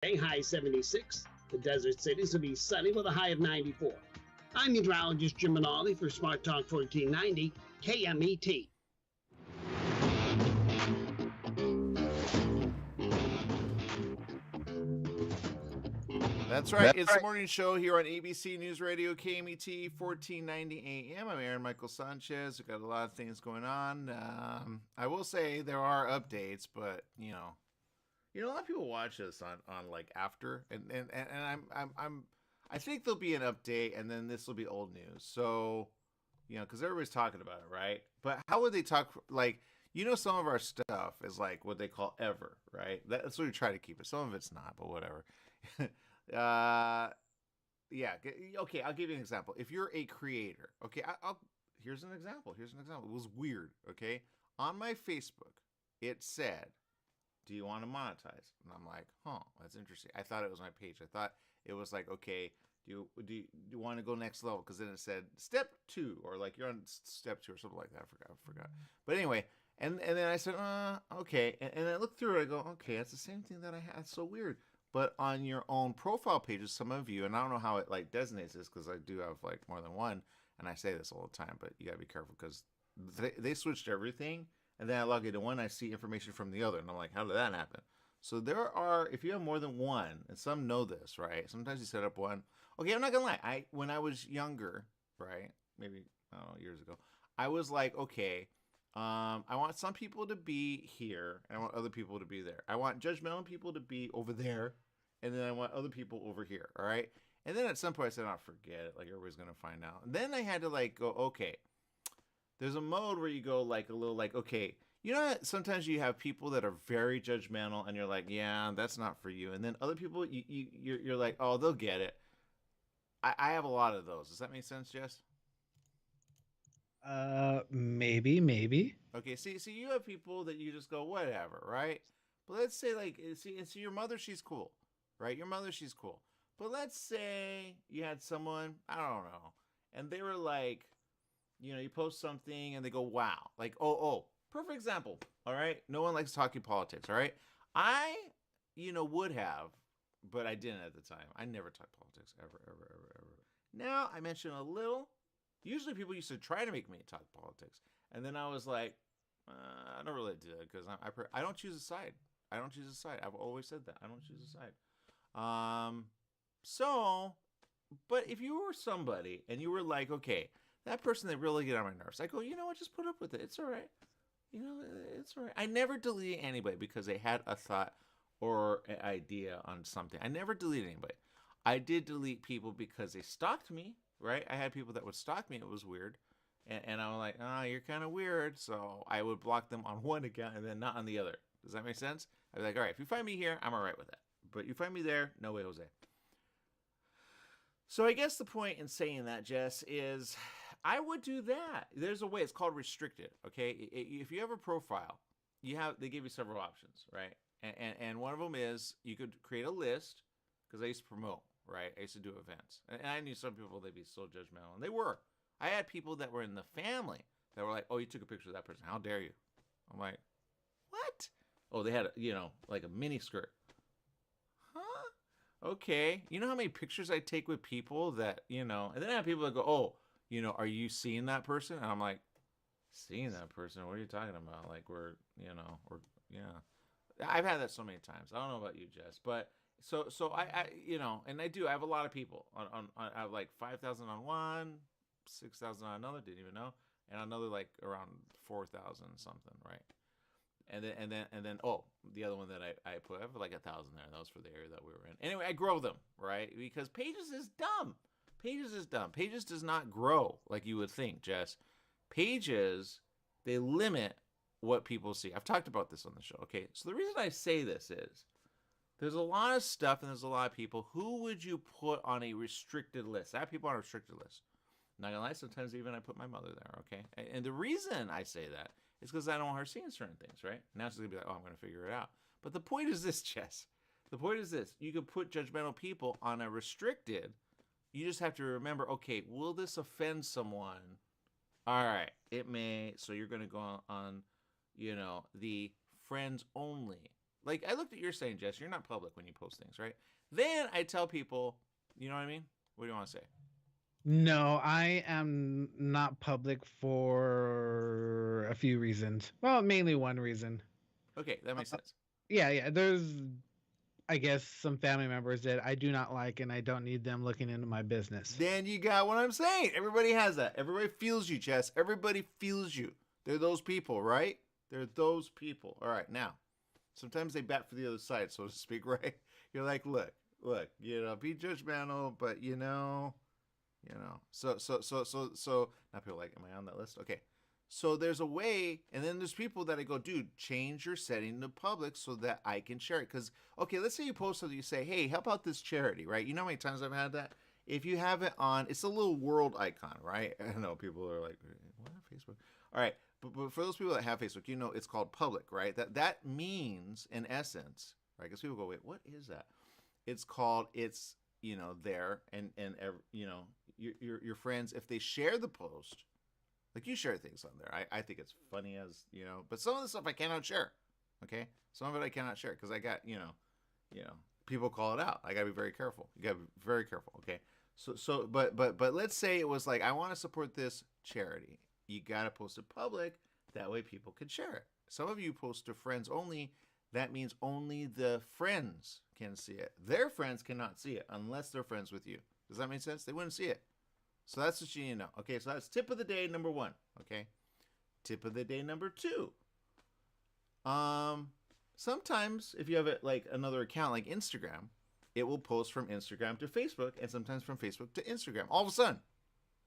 high 76. The desert cities will be sunny with a high of 94. I'm meteorologist Jim Minaldi for Smart Talk 1490 KMET. That's right. It's the morning show here on ABC News Radio, KMET 1490 AM. I'm Aaron Michael Sanchez. We've got a lot of things going on. I will say there are updates, but you know, a lot of people watch this on like after, and I think there'll be an update, and then this will be old news. So, because everybody's talking about it, right? But how would they talk like? Some of our stuff is like what they call ever, right? That's what we try to keep it. Some of it's not, but whatever. Yeah. Okay, I'll give you an example. If you're a creator, okay, here's an example. It was weird, okay? On my Facebook, it said, "Do you want to monetize?" And I'm like, "Huh, that's interesting." I thought it was my page. I thought it was like, okay, do you want to go next level? Because then it said step 2, or like you're on step 2 or something like that. I forgot. But anyway, and then I said, okay, and I looked through it. I go, okay, that's the same thing that I had. It's so weird. But on your own profile pages, some of you, and I don't know how it like designates this because I do have like more than one, and I say this all the time, but you gotta be careful because they switched everything, and then I log into one, I see information from the other, and I'm like, how did that happen? So there are, if you have more than one, and some know this, right? Sometimes you set up one. Okay, I'm not gonna lie. When I was younger, right, maybe I don't know, years ago, I was like, okay. I want some people to be here, and I want other people to be there. I want judgmental people to be over there, and then I want other people over here. All right. And then at some point I said, "Oh, forget it. Like everybody's gonna find out." And then I had to like go, okay. There's a mode where you go like a little like, okay, sometimes you have people that are very judgmental, and you're like, yeah, that's not for you. And then other people, you're like, oh, they'll get it. I have a lot of those. Does that make sense, Jess? Maybe. Okay, see, you have people that you just go, whatever, right? But let's say, like, see, your mother, she's cool, right? Your mother, she's cool. But let's say you had someone, I don't know, and they were like, you post something and they go, wow. Like, oh, perfect example, all right? No one likes talking politics, all right? I, would have, but I didn't at the time. I never talked politics, ever. Now, I mention a little. Usually people used to try to make me talk politics. And then I was like, I don't really do it because I don't choose a side. I've always said that. I don't choose a side. So, but if you were somebody and you were like, okay, that person, they really get on my nerves. I go, you know what? Just put up with it. It's all right. It's all right. I never delete anybody because they had a thought or an idea on something. I never delete anybody. I did delete people because they stalked me. Right? I had people that would stalk me. It was weird. And I was like, you're kind of weird. So I would block them on one account and then not on the other. Does that make sense? I'd be like, all right, if you find me here, I'm all right with that. But you find me there, no way, Jose. So I guess the point in saying that, Jess, is I would do that. There's a way. It's called restricted, okay? If you have a profile, they give you several options, right? And one of them is you could create a list, because I used to promote. Right, I used to do events, and I knew some people, they'd be so judgmental, and they were. I had people that were in the family that were like, "Oh, you took a picture of that person. How dare you?" I'm like, "What?" Oh, they had like a mini skirt. Huh? Okay. You know how many pictures I take with people that and then I have people that go, "Oh, are you seeing that person?" And I'm like, "Seeing that person? What are you talking about? Like we're yeah." I've had that so many times. I don't know about you, Jess, but. So I and I have a lot of people on I have like 5,000 on one, 6,000 on another, didn't even know, and another like around 4,000 something, right? And then the other one that I put, I have like 1,000 there. That was for the area that we were in. Anyway, I grow them, right? Because Pages is dumb. Pages does not grow like you would think, Jess. Pages, they limit what people see. I've talked about this on the show. Okay, so the reason I say this is. There's a lot of stuff and there's a lot of people. Who would you put on a restricted list? I have people on a restricted list. Not gonna lie, sometimes even I put my mother there, okay? And the reason I say that is because I don't want her seeing certain things, right? Now she's gonna be like, oh, I'm gonna figure it out. But the point is this, Jess. The point is this. You can put judgmental people on a restricted. You just have to remember, okay, will this offend someone? All right, it may. So you're gonna go on the friends only. like I looked at your saying, Jess, you're not public when you post things, right? Then I tell people, you know what I mean? What do you want to say? No, I am not public for a few reasons. Well, mainly one reason. Okay, that makes Uh, sense. yeah. There's, I guess, some family members that I do not like, and I don't need them looking into my business. Then you got what I'm saying. Everybody has that. Everybody feels you, Jess. Everybody feels you. They're those people, right? They're those people. All right, now, sometimes they bat for the other side, so to speak, right? You're like, look, be judgmental, but so now people are like, am I on that list? Okay. So there's a way, and then there's people that I go, dude, change your setting to public so that I can share it. Because, okay, let's say you post something, you say, hey, help out this charity, right? You know how many times I've had that? If you have it on, it's a little world icon, right? I know people are like, what, Facebook? All right, but for those people that have Facebook, it's called public, right? That means, in essence, right? Because people go, wait, what is that? It's called, there, and your friends, if they share the post, like you share things on there. I think it's funny as, but some of the stuff I cannot share. Okay. Some of it I cannot share because I got, people call it out. I gotta be very careful. You gotta be very careful. Okay. But let's say it was like, I want to support this charity. You gotta post it public. That way people can share it. Some of you post to friends only. That means only the friends can see it. Their friends cannot see it unless they're friends with you. Does that make sense? They wouldn't see it. So that's what you need to know. Okay, so that's tip of the day number 1. Okay, tip of the day number 2. Sometimes if you have it like another account like Instagram, it will post from Instagram to Facebook, and sometimes from Facebook to Instagram. All of a sudden,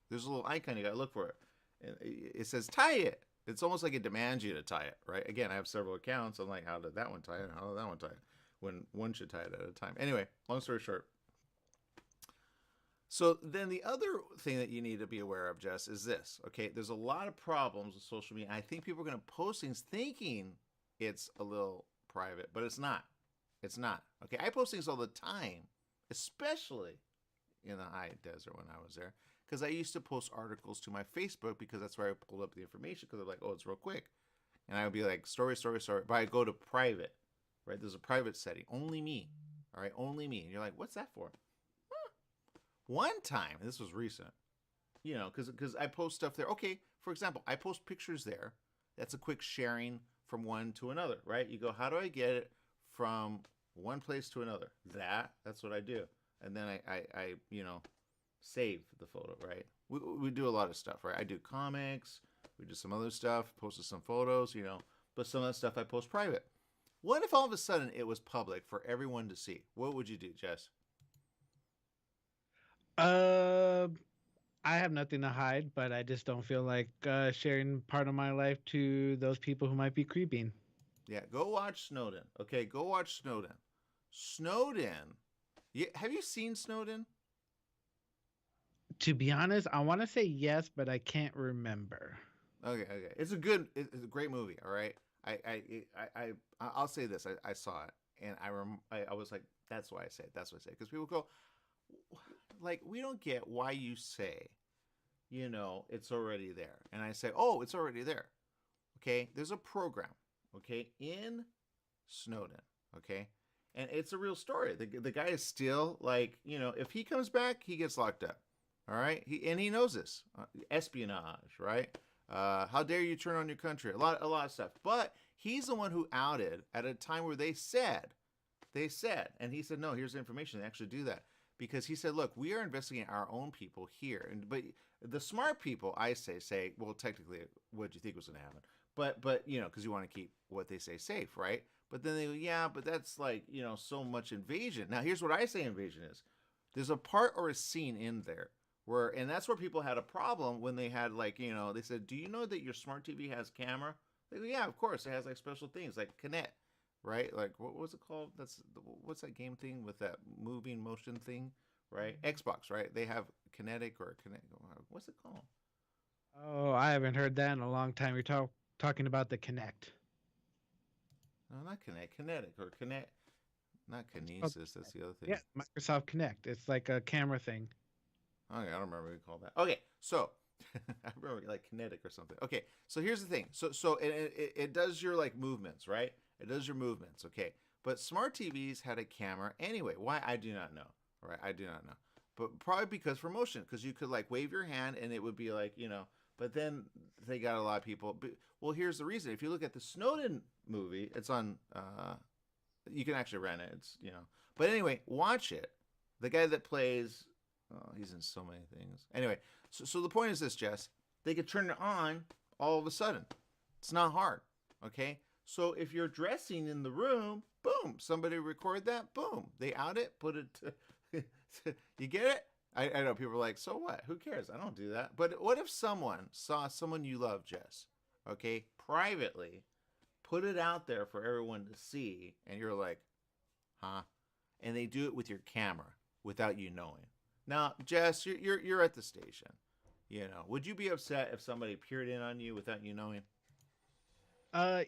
there's a little icon, you gotta look for it. And it says tie it. It's almost like it demands you to tie it, right? Again, I have several accounts. I'm like, how did that one tie it? How did that one tie it? When one should tie it at a time. Anyway, long story short. So then the other thing that you need to be aware of, Jess, is this. Okay, there's a lot of problems with social media. I think people are going to post things thinking it's a little private, but it's not. It's not. Okay, I post things all the time, especially in the high desert when I was there, because I used to post articles to my Facebook because that's where I pulled up the information because they're like, oh, it's real quick. And I would be like, story. But I go to private, right? There's a private setting. Only me. All right, only me. And you're like, what's that for? One time, and this was recent, because I post stuff there. Okay, for example, I post pictures there. That's a quick sharing from one to another, right? You go, how do I get it from one place to another? That's what I do. And then I save the photo, right? We do a lot of stuff, right? I do comics. We do some other stuff, posted some photos, but some of that stuff I post private. What if all of a sudden it was public for everyone to see? What would you do, Jess? I have nothing to hide, but I just don't feel like sharing part of my life to those people who might be creeping. Yeah, go watch Snowden. Okay, go watch Snowden. Snowden. Have you seen Snowden? To be honest, I want to say yes, but I can't remember. Okay. It's a great movie. All right. I'll say this. I saw it, and I was like, that's why I say it. That's why I say it. Because people go, like, we don't get why you say, it's already there. And I say, oh, it's already there. Okay. There's a program. Okay. In Snowden. Okay. And it's a real story. The guy is still like, if he comes back, he gets locked up. All right. He knows this espionage, right? How dare you turn on your country? A lot of stuff. But he's the one who outed at a time where they said, and he said, no, here's the information. They actually do that. Because he said, look, we are investigating our own people here. But the smart people, I say, well, technically, what do you think was going to happen? But because you want to keep what they say safe, right? But then they go, yeah, but that's like, so much invasion. Now, here's what I say invasion is. There's a part or a scene in there and that's where people had a problem when they had like, they said, do you know that your smart TV has camera? They go, yeah, of course. It has like special things like Kinect. Right? Like, what was it called? What's that game thing with that moving motion thing? Right? Xbox, right? They have Kinetic or Kinect. What's it called? Oh, I haven't heard that in a long time. You're talking about the Kinect. No, not Kinect. Kinetic or Kinect. Not Kinesis. That's the other thing. Yeah, Microsoft Kinect. It's like a camera thing. Okay, I don't remember what we call that. Okay, so I remember like Kinetic or something. Okay, so here's the thing. So it does your like movements, right? It does your movements. Okay, But smart TVs had a camera anyway. Why? I do not know. All right, I do not know. But probably because for motion, because you could like wave your hand and it would be like, But then they got a lot of people. Well, here's the reason. If you look at the Snowden movie, it's on. You can actually rent it. It's. But anyway, watch it. The guy that plays. Oh, he's in so many things. Anyway, so the point is this, Jess. They could turn it on all of a sudden. It's not hard. Okay. So if you're dressing in the room, boom, somebody record that, boom, they out it, put it. You get it? I know people are like, so what? Who cares? I don't do that. But what if someone saw someone you love, Jess, okay, privately, put it out there for everyone to see, and you're like, huh? And they do it with your camera without you knowing. Now, Jess, you're at the station. Would you be upset if somebody peered in on you without you knowing?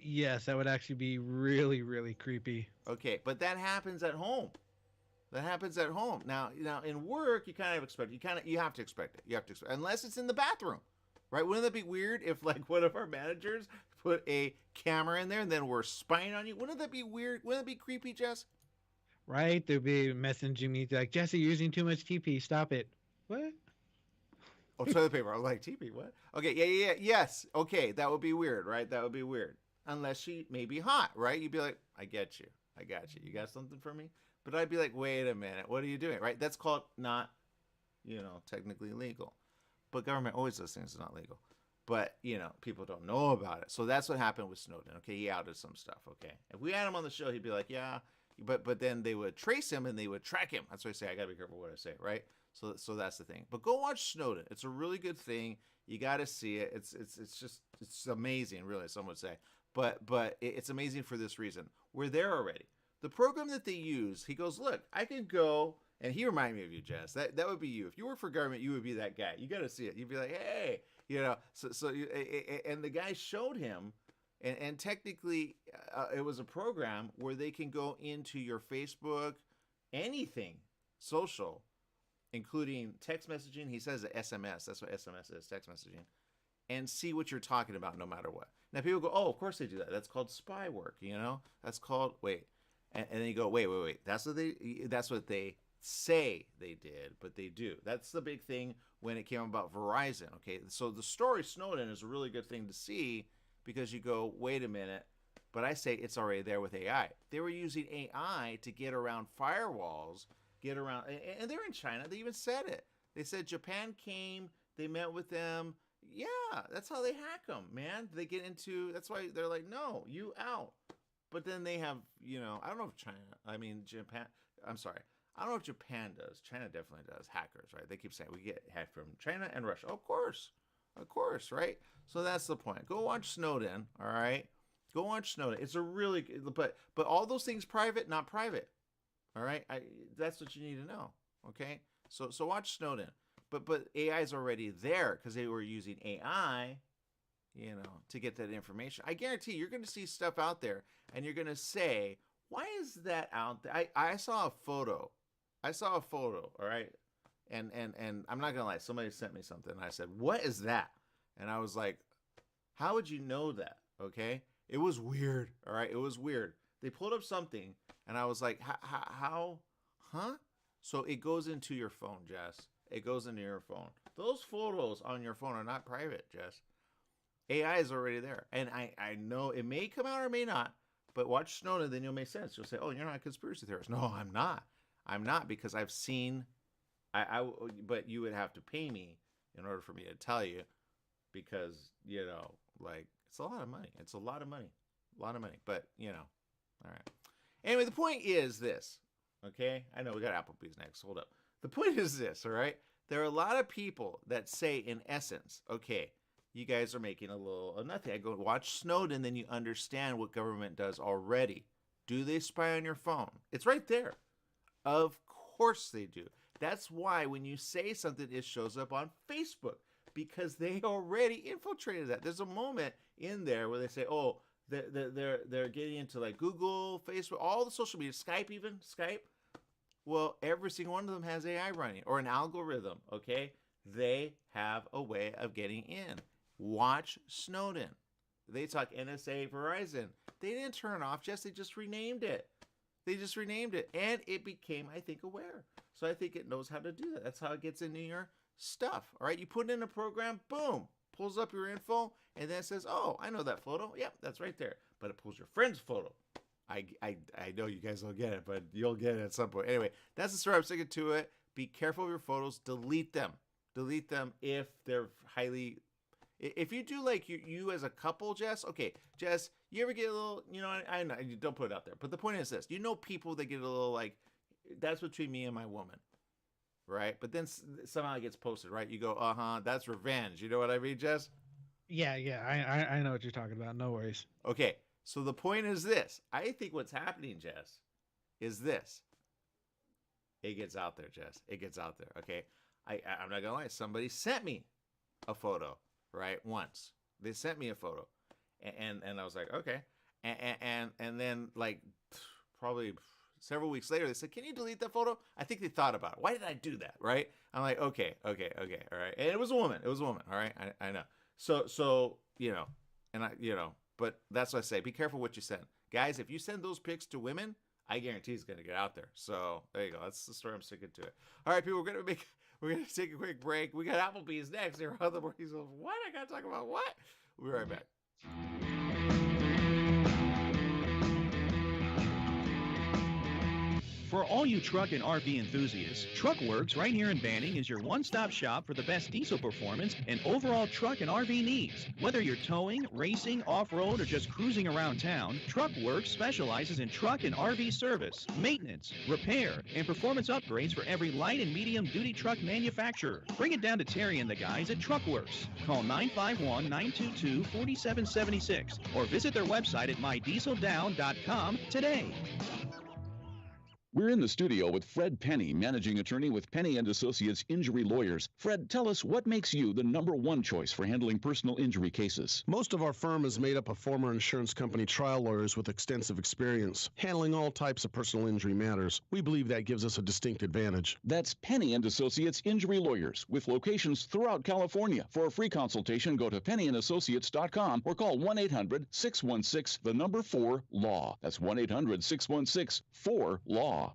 Yes, that would actually be really, really creepy. Okay, but that happens at home. That happens at home. Now in work, you kind of expect it. You have to expect it. You have to expect it. Unless it's in the bathroom, right? Wouldn't that be weird if like one of our managers put a camera in there and then we're spying on you? Wouldn't that be weird? Wouldn't that be creepy, Jess? Right? They'd be messaging me like, Jesse, you're using too much TP. Stop it. What? Oh, toilet paper. I was like, TP, what? Okay, yeah, yes. Okay, that would be weird, right? That would be weird. Unless she may be hot, right? You'd be like, I get you. You got something for me? But I'd be like, wait a minute, what are you doing, right? That's called not, technically legal. But government always does things not legal. But, people don't know about it. So that's what happened with Snowden, okay? He outed some stuff, okay? If we had him on the show, he'd be like, yeah. But then they would trace him and they would track him. That's why I say I got to be careful what I say, right? So that's the thing. But go watch Snowden. It's a really good thing. You got to see it. It's amazing, really, some would say. But it's amazing for this reason. We're there already. The program that they use, he goes, look, I can go, and he reminded me of you, Jess. That would be you. If you work for government, you would be that guy. You got to see it. You'd be like, hey, and the guy showed him, and technically, it was a program where they can go into your Facebook, anything social, including text messaging. He says SMS. That's what SMS is, text messaging, and see what you're talking about, no matter what. Now people go, oh, of course they do that. That's called spy work. That's called And then you go, wait. That's what they say they did, but they do. That's the big thing when it came about Verizon. Okay, so the story Snowden is a really good thing to see because you go, wait a minute, but I say it's already there with AI. They were using AI to get around firewalls, and they're in China. They even said it. They said Japan came, they met with them. Yeah, that's how they hack them, man. They get into. That's why they're like, no, you out. But then they have, I don't know if Japan, I'm sorry. I don't know if Japan does. China definitely does. Hackers, right? They keep saying we get hacked from China and Russia. Of course, right? So that's the point. Go watch Snowden, all right? Go watch Snowden. It's a really good, but all those things private, not private, all right? That's what you need to know, okay? So watch Snowden. But AI is already there because they were using AI, to get that information. I guarantee you're going to see stuff out there and you're going to say, why is that out there? I saw a photo. All right? And I'm not going to lie. Somebody sent me something. And I said, what is that? And I was like, how would you know that? Okay? It was weird. All right? It was weird. They pulled up something and I was like, how? Huh? So it goes into your phone, Jess. It goes into your phone. Those photos on your phone are not private, Jess. AI is already there. And I know it may come out or may not, but watch Snowden, then you'll make sense. You'll say, oh, you're not a conspiracy theorist. No, I'm not. I'm not because I've seen, but you would have to pay me in order for me to tell you because, it's a lot of money. It's a lot of money. But, all right. Anyway, the point is this, okay? I know we got Applebee's next. Hold up. The point is this, all right? There are a lot of people that say, in essence, okay, you guys are making a little of nothing. I go watch Snowden, then you understand what government does already. Do they spy on your phone? It's right there. Of course they do. That's why when you say something, it shows up on Facebook because they already infiltrated that. There's a moment in there where they say, oh, they're getting into like Google, Facebook, all the social media, Skype. Well, every single one of them has AI running or an algorithm, okay? They have a way of getting in. Watch Snowden. They talk NSA, Verizon. They didn't turn it off, they just renamed it. They just renamed it, and it became, I think, aware. So I think it knows how to do that. That's how it gets into your stuff. All right, you put it in a program, boom, pulls up your info, and then it says, "Oh, I know that photo. Yep, that's right there." But it pulls your friend's photo. I know you guys don't get it, but you'll get it at some point. Anyway, that's the story. I'm sticking to it. Be careful of your photos. Delete them. Delete them if they're highly. If you do like you as a couple, Jess. Okay, Jess, you ever get a little? You know, I know you don't put it out there, but the point is this: you know, people that get a little like, that's between me and my woman, right? But then somehow it gets posted, right? You go, that's revenge. You know what I mean, Jess? Yeah, I know what you're talking about. No worries. Okay, so the point is this. I think what's happening, Jess, is this. It gets out there, Jess. It gets out there, okay? I'm not going to lie. Somebody sent me a photo, right, once. They sent me a photo. And I was like, okay. And then, like, probably several weeks later, they said, can you delete that photo? I think they thought about it. Why did I do that, right? I'm like, okay, all right. And it was a woman. All right? I know. So you know, and but that's what I say. Be careful what you send. Guys, if you send those pics to women, I guarantee it's going to get out there. So there you go. That's the story. I'm sticking to it. All right, people, we're going to take a quick break. We got Applebee's next here on the Morning Show. What? I got to talk about what? We'll be right back. For all you truck and RV enthusiasts, TruckWorks right here in Banning is your one-stop shop for the best diesel performance and overall truck and RV needs. Whether you're towing, racing, off-road, or just cruising around town, TruckWorks specializes in truck and RV service, maintenance, repair, and performance upgrades for every light and medium-duty truck manufacturer. Bring it down to Terry and the guys at TruckWorks. Call 951-922-4776 or visit their website at mydieseldown.com today. We're in the studio with Fred Penny, managing attorney with Penny & Associates Injury Lawyers. Fred, tell us what makes you the #1 choice for handling personal injury cases. Most of our firm is made up of former insurance company trial lawyers with extensive experience, handling all types of personal injury matters. We believe that gives us a distinct advantage. That's Penny & Associates Injury Lawyers, with locations throughout California. For a free consultation, go to pennyandassociates.com or call 1-800-616-4-LAW. That's 1-800-616-4-LAW.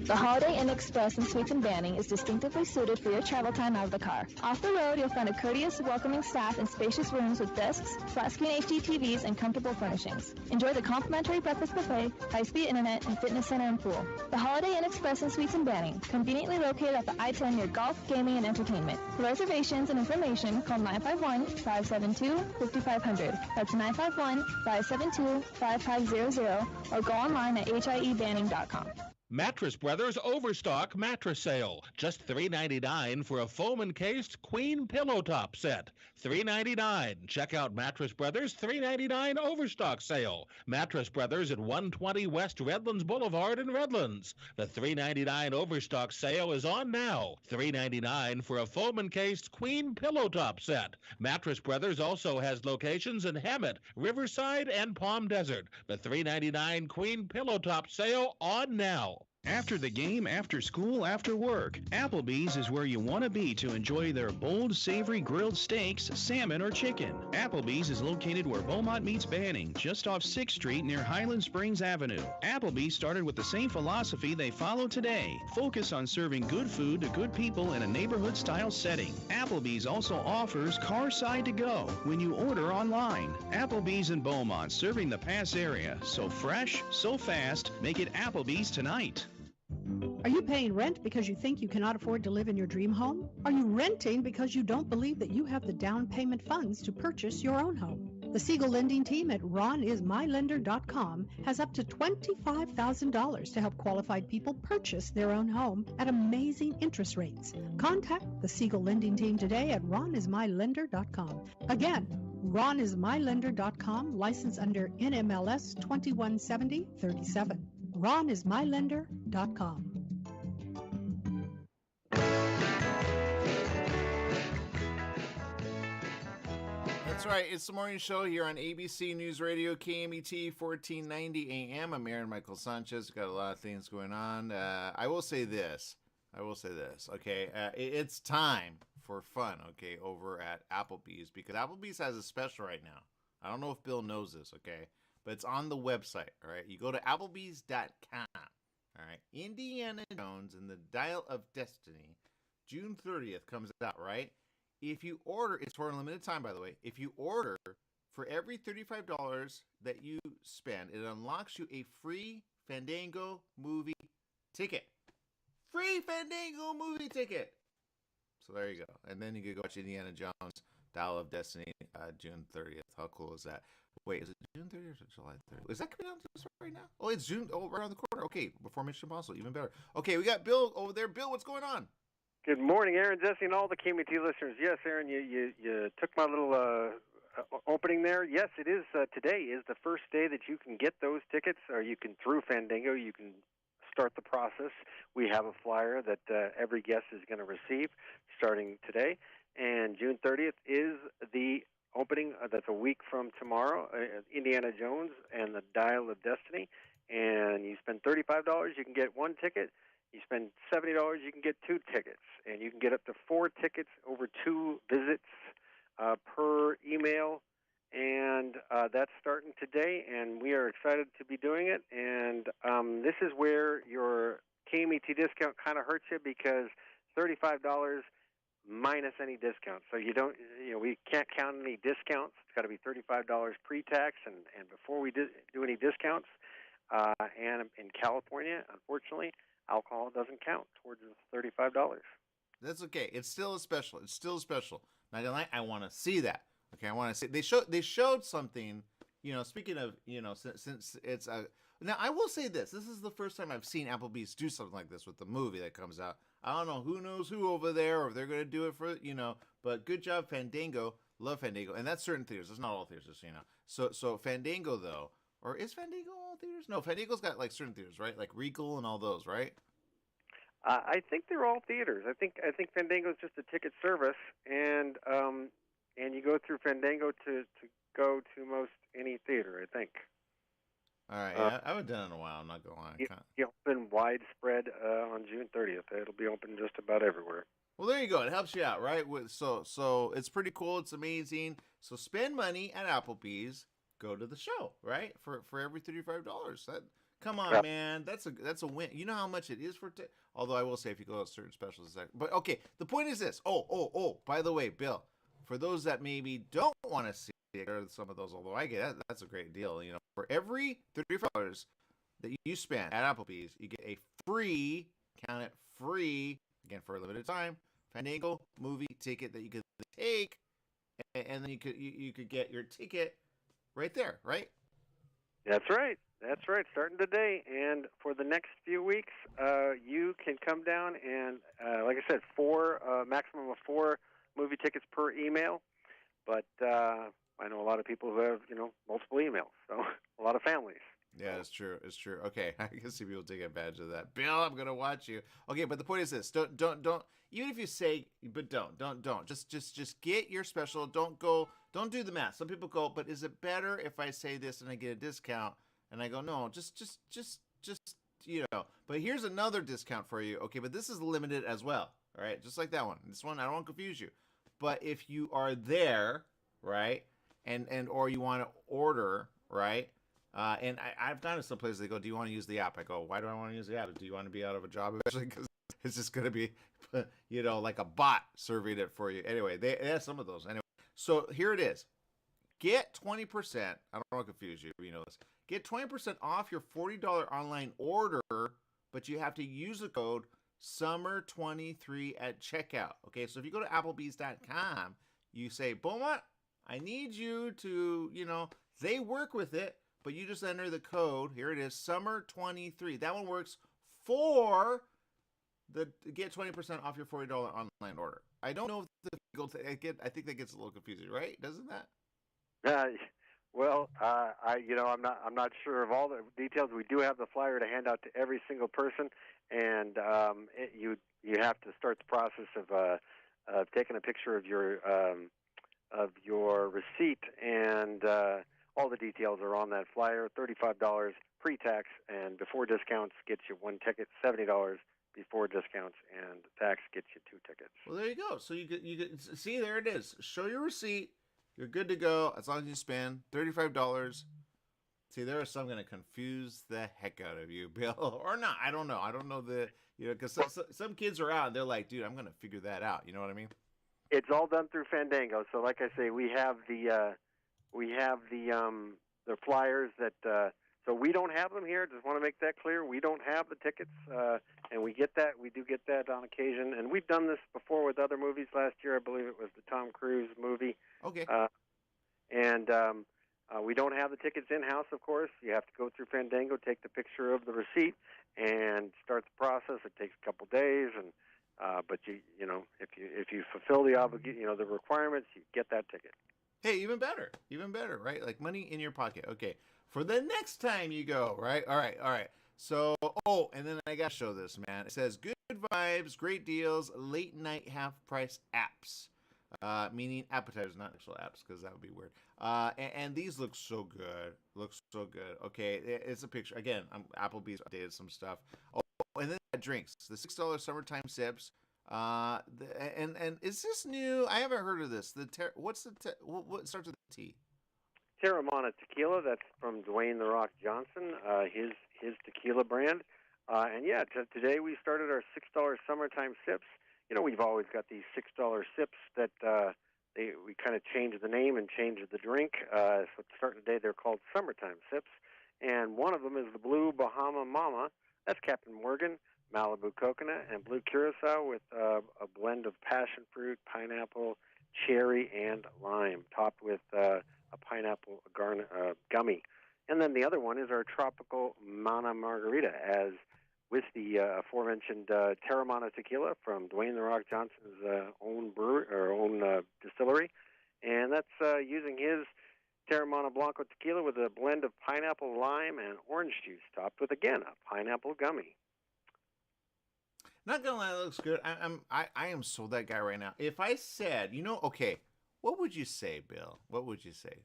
The Holiday Inn Express in Suites and Banning is distinctively suited for your travel time out of the car. Off the road, you'll find a courteous, welcoming staff and spacious rooms with desks, flat-screen HD TVs, and comfortable furnishings. Enjoy the complimentary breakfast buffet, high-speed internet, and fitness center and pool. The Holiday Inn Express in Suites and Banning, conveniently located at the I-10 near golf, gaming, and entertainment. For reservations and information, call 951-572-5500. That's 951-572-5500, or go online at hiebanning.com. Mattress Brothers Overstock Mattress Sale. Just $3.99 for a foam-encased queen pillow top set. $3.99. Check out Mattress Brothers $3.99 Overstock Sale. Mattress Brothers at 120 West Redlands Boulevard in Redlands. The $3.99 Overstock Sale is on now. $3.99 for a foam-encased queen pillow top set. Mattress Brothers also has locations in Hemet, Riverside, and Palm Desert. The $3.99 queen pillow top sale on now. After the game, after school, after work, Applebee's is where you want to be to enjoy their bold, savory grilled steaks, salmon, or chicken. Applebee's is located where Beaumont meets Banning, just off 6th Street near Highland Springs Avenue. Applebee's started with the same philosophy they follow today. Focus on serving good food to good people in a neighborhood-style setting. Applebee's also offers car side to go when you order online. Applebee's in Beaumont, serving the Pass area. So fresh, so fast, make it Applebee's tonight. Are you paying rent because you think you cannot afford to live in your dream home? Are you renting because you don't believe that you have the down payment funds to purchase your own home? The Siegel Lending Team at ronismylender.com has up to $25,000 to help qualified people purchase their own home at amazing interest rates. Contact the Siegel Lending Team today at ronismylender.com. Again, ronismylender.com, license under NMLS 217037. ronismylender.com. That's right. It's the morning show here on ABC News Radio, KMET 1490 AM. I'm Aaron Michael Sanchez. Got a lot of things going on. I will say this. Okay. It's time for fun, okay, over at Applebee's, because Applebee's has a special right now. I don't know if Bill knows this, okay, but it's on the website. All right, you go to Applebee's.com. All right, Indiana Jones and the Dial of Destiny, June 30th comes out. Right, if you order, it's for a limited time, by the way. If you order for every $35 that you spend, it unlocks you a free Fandango movie ticket. Free Fandango movie ticket. So there you go. And then you can go watch Indiana Jones, Dial of Destiny, June 30th. How cool is that? Wait, is it June 30th or July 30th? Is that coming out right now? Oh, it's June. Oh, right around the corner. Okay, before Mission Impossible, even better. Okay, we got Bill over there. Bill, what's going on? Good morning, Aaron, Jesse, and all the KMT listeners. Yes, Aaron, you took my little opening there. Yes, it is. Today is the first day that you can get those tickets, or you can, through Fandango, you can start the process. We have a flyer that every guest is going to receive starting today, and June 30th is the opening. That's a week from tomorrow. Indiana Jones and the Dial of Destiny, and you spend $35, you can get one ticket. You spend $70, you can get two tickets, and you can get up to 4 tickets over 2 visits per email, and that's starting today, and we are excited to be doing it. And this is where your KMET discount kind of hurts you, because $35 minus any discounts. So we can't count any discounts. It's got to be $35 pre-tax, and before we do any discounts, and in California, unfortunately, alcohol doesn't count towards the $35. That's okay. It's still a special. It's still a special. Not gonna lie, I want to see that. Okay, I want to see. They showed something. Speaking of, since it's a. Now I will say this. This is the first time I've seen Applebee's do something like this with the movie that comes out. I don't know who knows who over there, or if they're gonna do it for But good job, Fandango. Love Fandango, and that's certain theaters. It's not all theaters, just So Fandango though, or is Fandango all theaters? No, Fandango's got like certain theaters, right? Like Regal and all those, right? I think they're all theaters. I think Fandango's just a ticket service, and you go through Fandango to go to most any theater, I think. All right, yeah, I haven't done it in a while. I'm not gonna lie. You open widespread on June 30th. It'll be open just about everywhere. Well, there you go. It helps you out, right? So it's pretty cool. It's amazing. So spend money at Applebee's. Go to the show, right? For every $35. Come on, man. That's a win. You know how much it is for although I will say if you go to certain specials, but okay. The point is this. Oh. By the way, Bill, for those that maybe don't want to see it, or some of those, although I get that, that's a great deal. For every $35 that you spend at Applebee's, you get a free, count it, free, again for a limited time, Fandango movie ticket that you could take, and then you could get your ticket right there, right? That's right. That's right. Starting today, and for the next few weeks, you can come down and, like I said, maximum of 4 movie tickets per email. But I know a lot of people who have, multiple emails, so a lot of families. Yeah, it's true. It's true. Okay, I can see people take advantage of that. Bill, I'm gonna watch you. Okay, but the point is this: don't. Even if you say, but don't. Just get your special. Don't do the math. Some people go, but is it better if I say this and I get a discount? And I go, no, just. But here's another discount for you. Okay, but this is limited as well. All right, just like that one. This one, I don't want to confuse you. But if you are there, right, and or you want to order, right. And I've done it some places. They go, do you want to use the app? I go, why do I want to use the app? Do you want to be out of a job eventually? Because it's just going to be, like a bot serving it for you. Anyway, they have some of those. Anyway, so here it is. Get 20%. I don't want to confuse you. You know this. Get 20% off your $40 online order, but you have to use the code SUMMER23 at checkout. Okay, so if you go to Applebee's.com, you say, Beaumont, I need you to, they work with it, but you just enter the code. Here it is, SUMMER23. That one works for get 20% off your $40 online order. I don't know if I think that gets a little confusing, right? Doesn't that? I'm not sure of all the details. We do have the flyer to hand out to every single person, and you have to start the process of taking a picture of your receipt, and all the details are on that flyer. $35 pre-tax, and before discounts gets you 1 ticket. $70 before discounts, and tax gets you 2 tickets. Well, there you go. So you get see, there it is. Show your receipt. You're good to go as long as you spend $35. See, there are some going to confuse the heck out of you, Bill, or not. I don't know. I don't know because some kids are out and they're like, dude, I'm going to figure that out. You know what I mean? It's all done through Fandango. So, like I say, we have the flyers that. So we don't have them here. Just want to make that clear. We don't have the tickets, and we get that. We do get that on occasion, and we've done this before with other movies. Last year, I believe it was the Tom Cruise movie. Okay. We don't have the tickets in-house, of course. You have to go through Fandango, take the picture of the receipt, and start the process. It takes a couple days, and but if you fulfill the the requirements, you get that ticket. Hey, even better, right? Like money in your pocket. Okay, for the next time you go, right? All right. So, and then I gotta show this, man. It says good vibes, great deals, late night half price apps. Meaning appetizers, not actual apps, because that would be weird. And these look so good. Okay, it's a picture. Again, Applebee's updated some stuff. Oh, and then drinks. The $6 summertime sips. And is this new? I haven't heard of this. What starts with the T? Terramana Tequila. That's from Dwayne The Rock Johnson. His tequila brand. And yeah, today we started our $6 summertime sips. We've always got these $6 sips that we kind of changed the name and changed the drink. So starting today, they're called summertime sips. And one of them is the Blue Bahama Mama. That's Captain Morgan, Malibu coconut, and blue curacao with a blend of passion fruit, pineapple, cherry, and lime, topped with a pineapple gummy. And then the other one is our tropical Mana Margarita, as with the aforementioned Terramana Tequila from Dwayne The Rock Johnson's own distillery. And that's using his Terramana Blanco Tequila with a blend of pineapple, lime, and orange juice, topped with, again, a pineapple gummy. Not gonna lie, that looks good. I am so that guy right now. If I said, okay, what would you say, Bill? What would you say?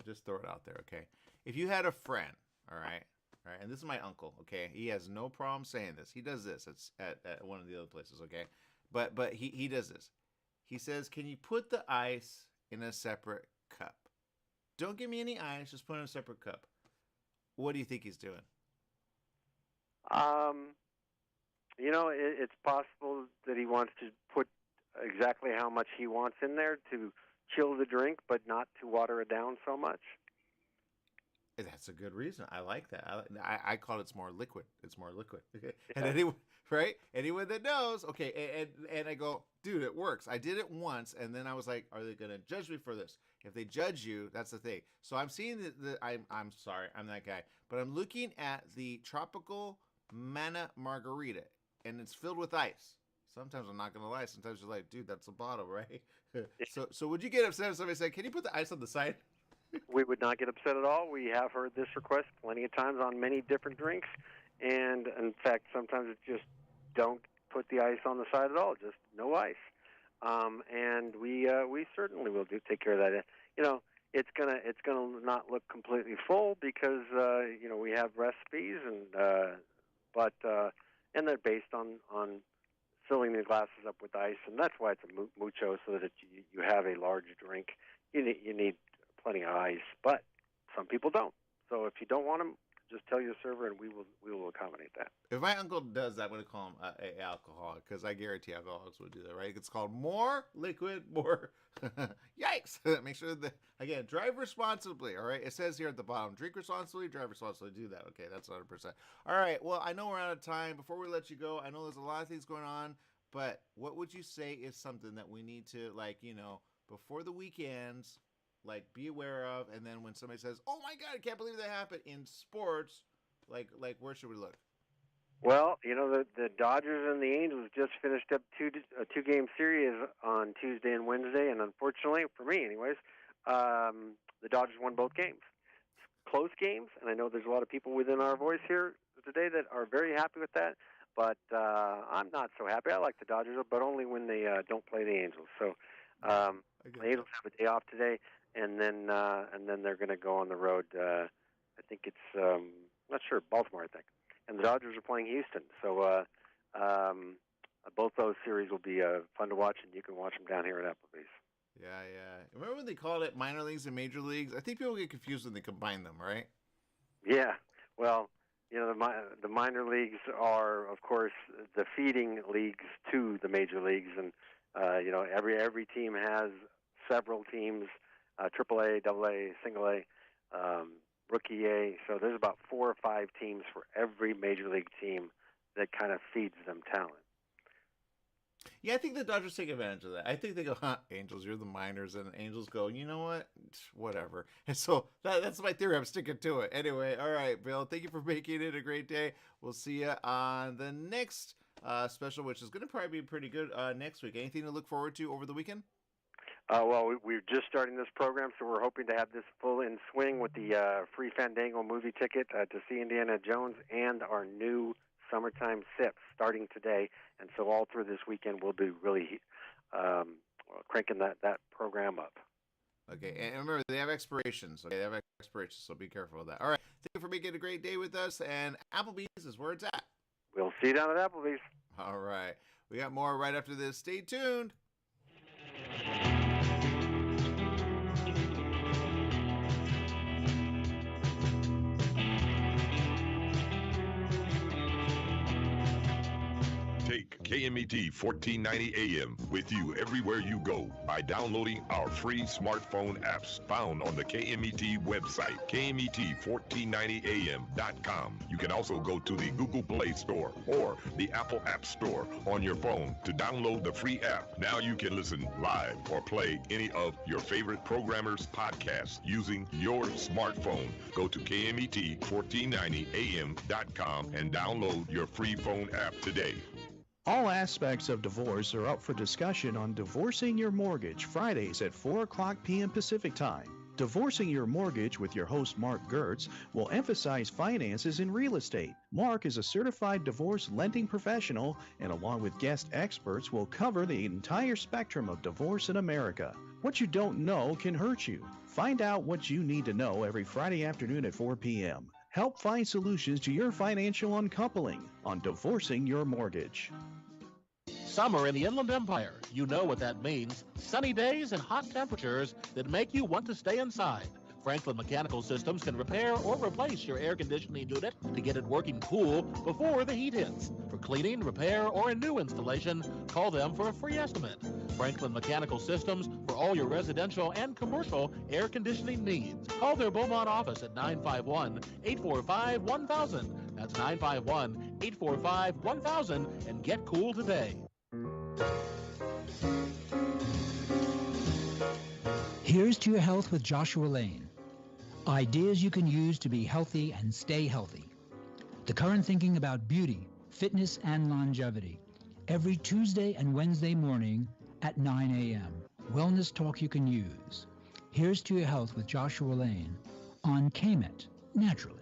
Just throw it out there, okay? If you had a friend, all right, and this is my uncle, okay? He has no problem saying this. He does this at one of the other places, okay? But he does this. He says, "Can you put the ice in a separate cup? Don't give me any ice. Just put it in a separate cup." What do you think he's doing? It's possible that he wants to put exactly how much he wants in there to chill the drink, but not to water it down so much. That's a good reason. I like that. I call it more liquid. It's more liquid. Okay. And anyone that knows, okay, and I go, dude, it works. I did it once, and then I was like, are they going to judge me for this? If they judge you, that's the thing. So I'm seeing I'm sorry, I'm that guy, but I'm looking at the tropical Mana Margarita, and it's filled with ice. Sometimes I'm not going to lie. Sometimes you're like, dude, that's a bottle, right? So would you get upset if somebody said, can you put the ice on the side? We would not get upset at all. We have heard this request plenty of times on many different drinks. And, in fact, sometimes it's just don't put the ice on the side at all, just no ice. And we certainly will take care of that. It's gonna not look completely full because we have recipes and they're based on filling the glasses up with ice, and that's why it's a mucho, so that you have a large drink. You need plenty of ice, but some people don't. So if you don't want them, just tell your server, and we will accommodate that. If my uncle does that, I'm going to call him a alcoholic, because I guarantee alcoholics would do that, right? It's called more liquid, more... Yikes! Make sure that, again, drive responsibly, all right? It says here at the bottom, drink responsibly, drive responsibly. Do that, okay? That's 100%. All right, well, I know we're out of time. Before we let you go, I know there's a lot of things going on, but what would you say is something that we need to, before the weekends... be aware of, and then when somebody says, "Oh my God, I can't believe that happened in sports," where should we look? Well, the Dodgers and the Angels just finished up a two-game series on Tuesday and Wednesday, and unfortunately, for me anyways, the Dodgers won both games. Close games, and I know there's a lot of people within our voice here today that are very happy with that, but I'm not so happy. I like the Dodgers, but only when they don't play the Angels. So the Angels have a day off today. And then they're going to go on the road. I think it's not sure, Baltimore, I think. And the Dodgers are playing Houston. So both those series will be fun to watch, and you can watch them down here at Applebee's. Yeah. Remember when they called it minor leagues and major leagues? I think people get confused when they combine them, right? Yeah, well, the minor leagues are, of course, the feeding leagues to the major leagues, and every team has several teams, AAA, AA, Single A, Rookie A. So there's about 4 or 5 teams for every major league team that kind of feeds them talent. Yeah, I think the Dodgers take advantage of that. I think they go, Angels, you're the minors, and Angels go, you know what, whatever. And so that's my theory. I'm sticking to it. Anyway, all right, Bill, thank you for making it a great day. We'll see you on the next special, which is going to probably be pretty good next week. Anything to look forward to over the weekend? Well, we're just starting this program, so we're hoping to have this full in swing with the free Fandango movie ticket to see Indiana Jones and our new summertime SIP starting today. And so all through this weekend, we'll be really cranking that program up. Okay, and remember, they have expirations. Okay, they have expirations, so be careful of that. All right, thank you for making a great day with us, and Applebee's is where it's at. We'll see you down at Applebee's. All right, we got more right after this. Stay tuned. Take KMET 1490 AM with you everywhere you go by downloading our free smartphone apps found on the KMET website, KMET1490am.com. You can also go to the Google Play Store or the Apple App Store on your phone to download the free app. Now you can listen live or play any of your favorite programmers' podcasts using your smartphone. Go to KMET1490am.com and download your free phone app today. All aspects of divorce are up for discussion on Divorcing Your Mortgage, Fridays at 4 o'clock p.m. Pacific Time. Divorcing Your Mortgage with your host Mark Gertz will emphasize finances in real estate. Mark is a certified divorce lending professional and along with guest experts will cover the entire spectrum of divorce in America. What you don't know can hurt you. Find out what you need to know every Friday afternoon at 4 p.m. Help find solutions to your financial uncoupling on Divorcing Your Mortgage. Summer in the Inland Empire. You know what that means. Sunny days and hot temperatures that make you want to stay inside. Franklin Mechanical Systems can repair or replace your air conditioning unit to get it working cool before the heat hits. For cleaning, repair, or a new installation, call them for a free estimate. Franklin Mechanical Systems for all your residential and commercial air conditioning needs. Call their Beaumont office at 951-845-1000. That's 951-845-1000 and get cool today. Here's to your health with Joshua Lane. Ideas you can use to be healthy and stay healthy. The current thinking about beauty, fitness, and longevity. Every Tuesday and Wednesday morning at 9 a.m. Wellness talk you can use. Here's to your health with Joshua Lane on KMET, naturally.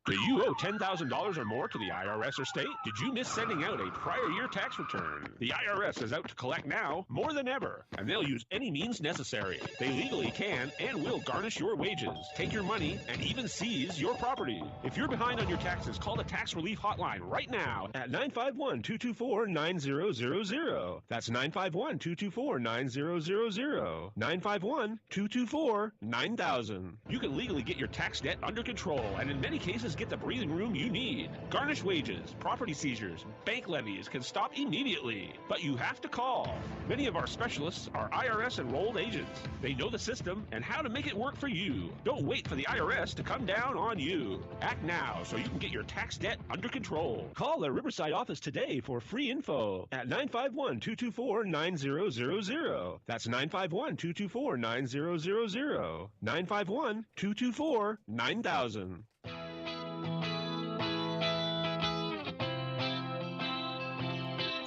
Do you owe $10,000 or more to the IRS or state? Did you miss sending out a prior year tax return? The IRS is out to collect now more than ever, and they'll use any means necessary. They legally can and will garnish your wages, take your money, and even seize your property. If you're behind on your taxes, call the Tax Relief Hotline right now at 951-224-9000. That's 951-224-9000. 951-224-9000. You can legally get your tax debt under control, and in many cases, get the breathing room you need. Garnished wages, property seizures, bank levies can stop immediately, but you have to call. Many of our specialists are IRS enrolled agents. They know the system and how to make it work for you. Don't wait for the IRS to come down on you. Act now so you can get your tax debt under control. Call the Riverside office today for free info at 951-224-9000. That's 951-224-9000. 951-224-9000.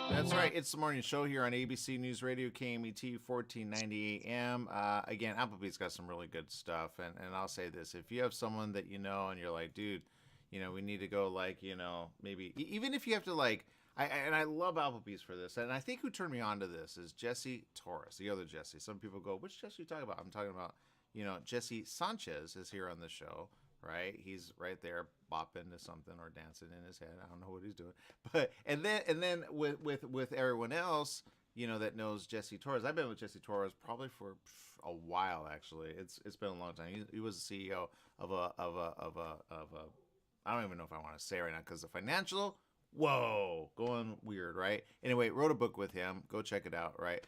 That's right. It's the morning show here on ABC News Radio, KMET 1490 AM. Again, Applebee's got some really good stuff. And I'll say this. If you have someone that you know and you're like, dude, we need to go maybe even if you have to I love Applebee's for this. And I think who turned me on to this is Jesse Torres, the other Jesse. Some people go, which Jesse are you talking about? I'm talking about, Jesse Sanchez is here on the show. Right, he's right there bopping to something or dancing in his head. I don't know what he's doing, but and then with everyone else, that knows Jesse Torres. I've been with Jesse Torres probably for a while. Actually, it's been a long time. He was the CEO of a I don't even know if I want to say right now because the financial. Whoa, going weird, right? Anyway, wrote a book with him. Go check it out, right?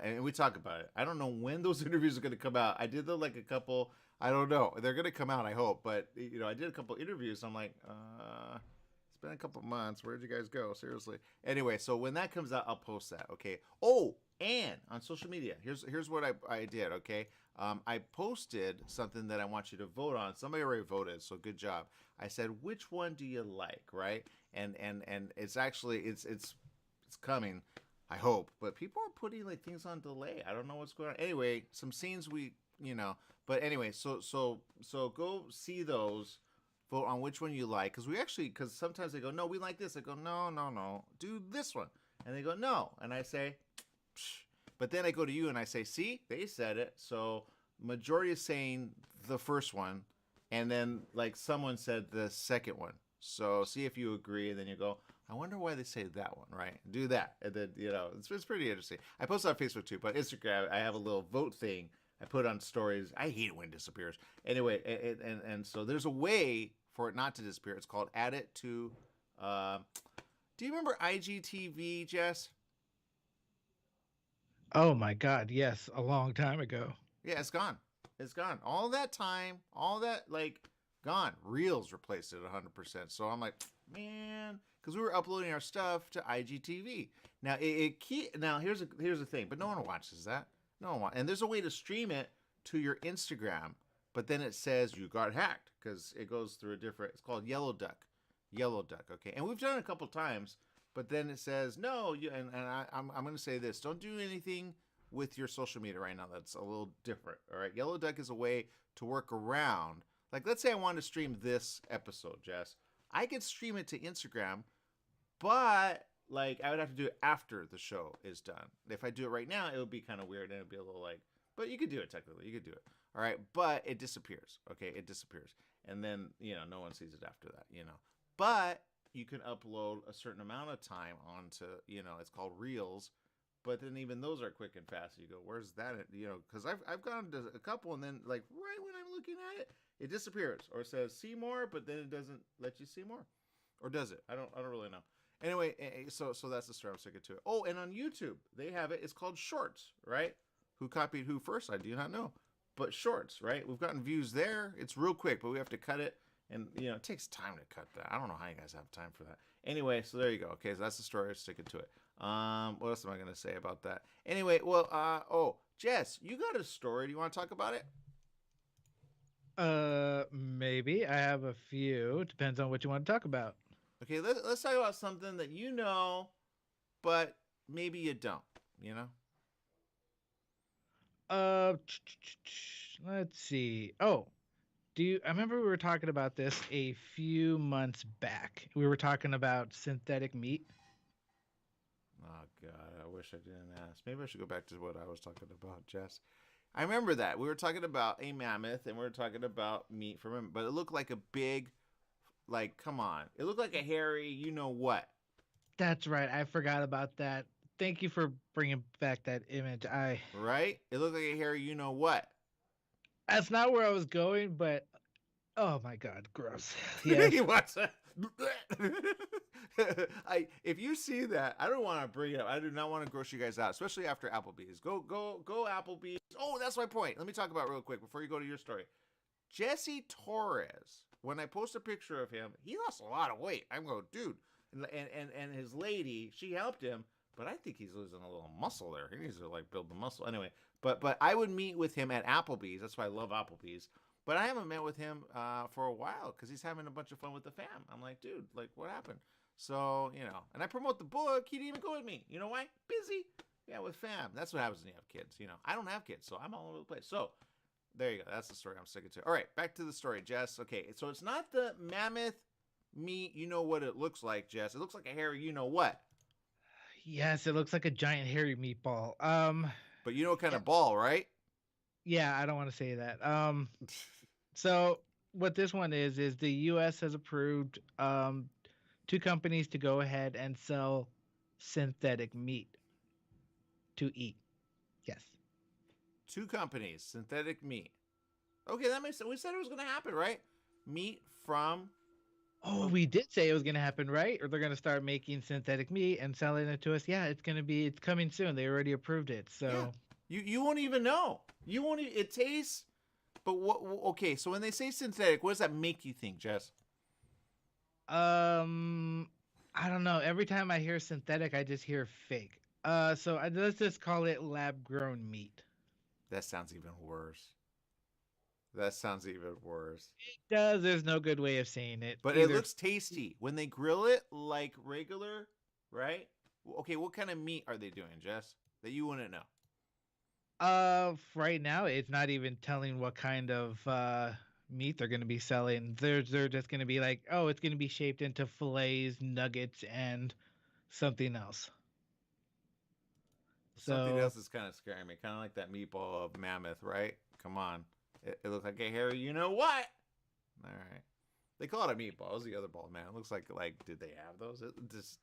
And we talk about it. I don't know when those interviews are going to come out. I did a couple. I don't know. They're going to come out, I hope. But I did a couple interviews. I'm like, it's been a couple months. Where'd you guys go? Seriously. Anyway, so when that comes out, I'll post that. Okay. Oh, and on social media, here's what I did. Okay. I posted something that I want you to vote on. Somebody already voted, so good job. I said, which one do you like, right? And it's actually it's coming, I hope. But people are putting like things on delay. I don't know what's going on. Anyway, some scenes But anyway, so go see those. Vote on which one you like, because sometimes they go, no, we like this. I go, no, do this one, and they go, no, and I say, psh. But then I go to you and I say, see, they said it. So majority is saying the first one, and then like someone said the second one. So see if you agree, and then you go, I wonder why they say that one, right? Do that, and then it's pretty interesting. I post on Facebook too, but Instagram I have a little vote thing. I put on stories. I hate it when it disappears. Anyway, and so there's a way for it not to disappear. It's called Add It to. Do you remember IGTV, Jess? Oh my God, yes, a long time ago. Yeah, it's gone. It's gone. All that time, all that gone. Reels replaced it 100%. So I'm like, man, because we were uploading our stuff to IGTV. Now now here's the thing, but no one watches that. No one. And there's a way to stream it to your Instagram, but then it says you got hacked because it goes through it's called Yellow Duck. Okay. And we've done it a couple times, but then it says no. I'm going to say this: don't do anything with your social media right now. That's a little different. All right. Yellow Duck is a way to work around. Like, let's say I wanted to stream this episode, Jess. I could stream it to Instagram, but I would have to do it after the show is done. If I do it right now, it would be kind of weird and it would be a little but you could do it technically. You could do it. All right. But it disappears. Okay. It disappears. And then, no one sees it after that, But you can upload a certain amount of time onto, it's called Reels. But then even those are quick and fast. You go, where's that? Because I've gone to a couple and then right when I'm looking at it, it disappears or it says see more, but then it doesn't let you see more. Or does it? I don't really know. Anyway, so that's the story. I'm sticking to it. Oh, and on YouTube, they have it. It's called Shorts, right? Who copied who first? I do not know. But Shorts, right? We've gotten views there. It's real quick, but we have to cut it. And, it takes time to cut that. I don't know how you guys have time for that. Anyway, so there you go. Okay, so that's the story. Sticking to it. What else am I going to say about that? Anyway, well, Jess, you got a story. Do you want to talk about it? Maybe. I have a few. Depends on what you want to talk about. Okay, let's talk about something that you know, but maybe you don't, Let's see. Oh, I remember we were talking about this a few months back. We were talking about synthetic meat. Oh, God, I wish I didn't ask. Maybe I should go back to what I was talking about, Jess. I remember that. We were talking about a mammoth, and we were talking about meat from him, but it looked like a big... come on. It looked like a hairy you-know-what. That's right. I forgot about that. Thank you for bringing back that image. Right? It looked like a hairy you-know-what. That's not where I was going, but... Oh, my God. Gross. Yes. He wants to... If you see that, I don't want to bring it up. I do not want to gross you guys out, especially after Applebee's. Go Applebee's. Oh, that's my point. Let me talk about it real quick before you go to your story. Jesse Torres... When I post a picture of him, he lost a lot of weight. I'm going, dude. And his lady, she helped him, but I think he's losing a little muscle there. He needs to build the muscle. Anyway, but I would meet with him at Applebee's. That's why I love Applebee's. But I haven't met with him for a while because he's having a bunch of fun with the fam. I'm like, dude, what happened? So, and I promote the book. He didn't even go with me. You know why? Busy. Yeah, with fam. That's what happens when you have kids. I don't have kids, so I'm all over the place. So, there you go. That's the story I'm sticking to. All right, back to the story, Jess. Okay, so it's not the mammoth meat. You know what it looks like, Jess. It looks like a hairy you-know-what. Yes, it looks like a giant hairy meatball. But you know what kind of ball, right? Yeah, I don't want to say that. So what this one is the U.S. has approved 2 companies to go ahead and sell synthetic meat. to eat. Yes. 2 companies, synthetic meat. Okay, that makes sense. We said it was going to happen, right? Meat from. Oh, we did say it was going to happen, right? Or they're going to start making synthetic meat and selling it to us. Yeah, it's coming soon. They already approved it. So you won't even know. You won't even, it tastes. But what? Okay, so when they say synthetic, what does that make you think, Jess? I don't know. Every time I hear synthetic, I just hear fake. Let's just call it lab grown meat. That sounds even worse. That sounds even worse. It does. There's no good way of saying it. But it looks tasty. When they grill it like regular, right? Okay, what kind of meat are they doing, Jess? That you wouldn't know? Right now, it's not even telling what kind of meat they're going to be selling. They're just going to be like, oh, it's going to be shaped into fillets, nuggets, and something else. Something else is kind of scaring me. Kind of like that meatball of mammoth, right? Come on. It looks like a hairy, you know what? All right. They call it a meatball. It was the other ball, man. It looks like did they have those? Just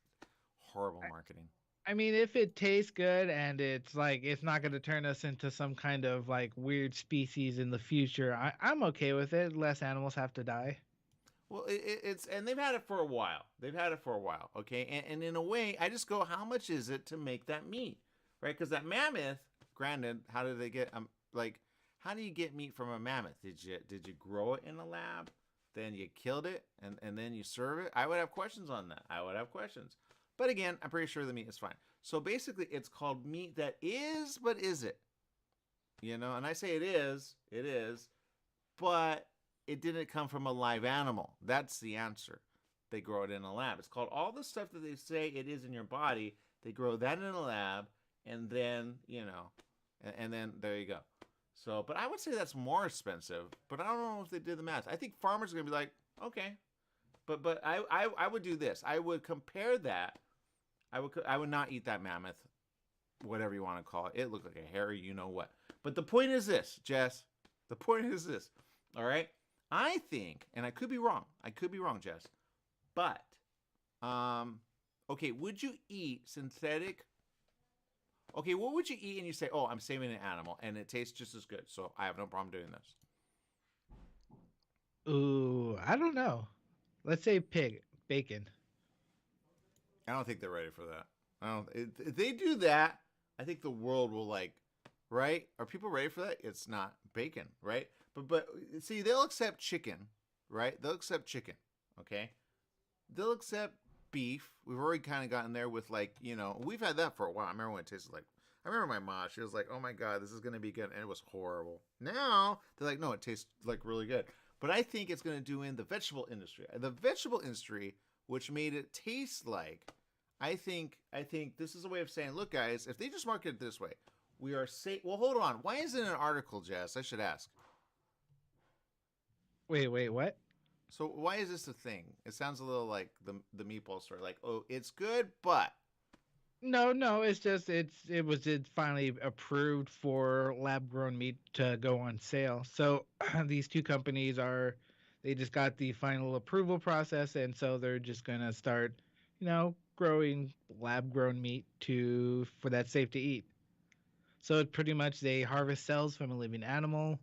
horrible marketing. I mean, if it tastes good and it's not going to turn us into some kind of like weird species in the future, I'm okay with it. Less animals have to die. Well, it's and they've had it for a while. Okay, and in a way, I just go, how much is it to make that meat, right? Because that mammoth, granted, how did they get how do you get meat from a mammoth? Did you grow it in a lab? Then you killed it and then you serve it? I would have questions on that. But again, I'm pretty sure the meat is fine. So basically, it's called meat that is, but is it? You know, and I say it is, but it didn't come from a live animal. That's the answer. They grow it in a lab. It's called all the stuff that they say it is in your body. They grow that in a lab, and then, and then there you go. So, but I would say that's more expensive, but I don't know if they did the math. I think farmers are going to be like, okay, but I would do this. I would compare that. I would not eat that mammoth, whatever you want to call it. It looked like a hairy, you know what. But the point is this, Jess. The point is this. All right. I think, and I could be wrong, Jess. But, okay, would you eat synthetic? Okay, what would you eat and you say, oh, I'm saving an animal and it tastes just as good, so I have no problem doing this? Ooh, I don't know. Let's say bacon. I don't think they're ready for that. If they do that, I think the world will right? Are people ready for that? It's not bacon, right? But see, they'll accept chicken, right? They'll accept chicken, okay? They'll accept beef. We've already kind of gotten there with we've had that for a while. I remember when it tasted like, I remember my mom, she was like, oh my God, this is going to be good. And it was horrible. Now they're like, no, it tastes like really good. But I think it's going to do in the vegetable industry. The vegetable industry, which made it taste like, I think this is a way of saying, look guys, if they just market it this way, we are safe. Well, hold on. Why is it an article, Jess? I should ask. Wait, what? So why is this a thing? It sounds a little like the meatball story. Like, oh, it's good, but no, it's just it was finally approved for lab grown meat to go on sale. So these 2 companies they just got the final approval process, and so they're just gonna start, growing lab grown meat for that safe to eat. So it pretty much they harvest cells from a living animal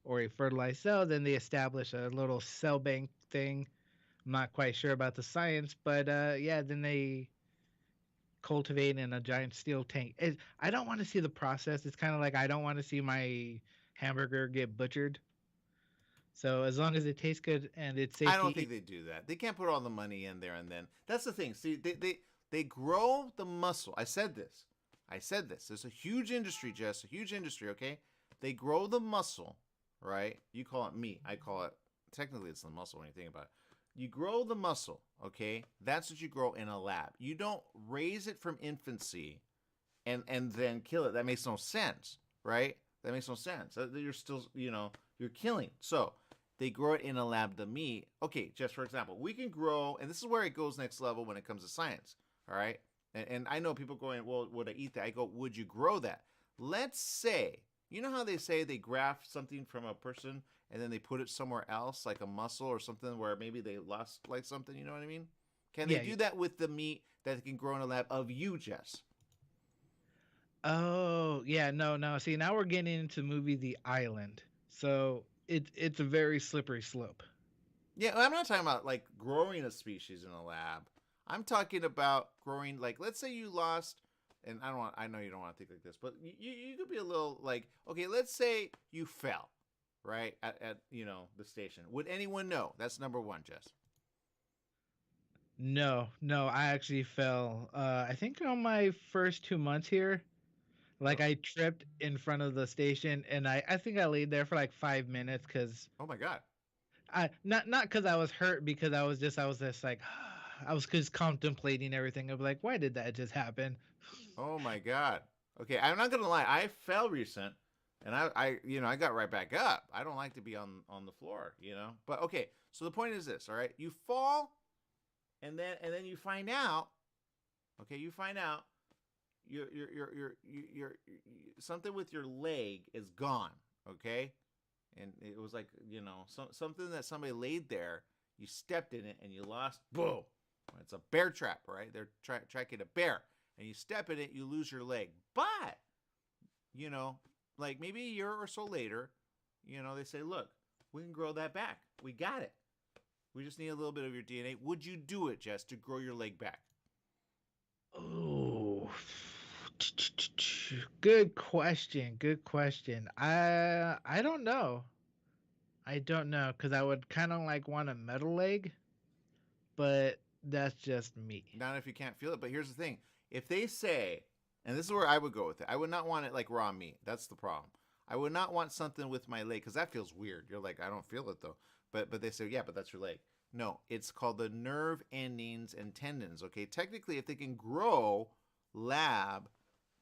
or a fertilized cell, then they establish a little cell bank thing. I'm not quite sure about the science, but then they cultivate in a giant steel tank. I don't want to see the process. It's kind of like I don't want to see my hamburger get butchered. So as long as it tastes good and it's safe, I don't think they do that. They can't put all the money in there and then. That's the thing. See, they grow the muscle. I said this. There's a huge industry, Jess. A huge industry. Okay, they grow the muscle. Right? You call it meat. I call it, technically it's the muscle when you think about it. You grow the muscle, okay? That's what you grow in a lab. You don't raise it from infancy and then kill it. That makes no sense, right? That makes no sense. You're still, you're killing. So they grow it in a lab, the meat. Okay, just for example, we can grow, and this is where it goes next level when it comes to science, all right? And I know people going, well, would I eat that? I go, would you grow that? Let's say, you know how they say they graft something from a person and then they put it somewhere else, like a muscle or something where maybe they lost like something, you know what I mean? Can they do that with the meat that can grow in a lab of you, Jess? Oh, yeah, no. See, now we're getting into the movie The Island. So it's a very slippery slope. Yeah, I'm not talking about like growing a species in a lab. I'm talking about growing, like, let's say you lost, and I know you don't want to think like this, but you could be a little like, okay, let's say you fell, right, at the station. Would anyone know? That's number one, Jess. No, I actually fell. I think on my first 2 months here, like I tripped in front of the station, and I think I laid there for like 5 minutes because Oh my God. I not because I was hurt, because I was just like I was just contemplating everything of like, why did that just happen? Oh my God. Okay, I'm not gonna lie. I fell recent, and I got right back up. I don't like to be on the floor, But okay, so the point is this, all right? You fall, and then you find out. Okay, you find out your something with your leg is gone. Okay, and it was like something that somebody laid there. You stepped in it and you lost. Boom! It's a bear trap, right? They're tracking a bear, and you step in it, you lose your leg. But like maybe a year or so later, they say, look, we can grow that back. We got it. We just need a little bit of your DNA. Would you do it, Jess, to grow your leg back? Oh, good question. I don't know. Because I would kind of like want a metal leg, but that's just me. Not if you can't feel it. But here's the thing: if they say, and this is where I would go with it, I would not want it like raw meat. That's the problem. I would not want something with my leg because that feels weird. You're like, I don't feel it though. But they say, yeah, but that's your leg. No, it's called the nerve endings and tendons. Okay, technically, if they can grow lab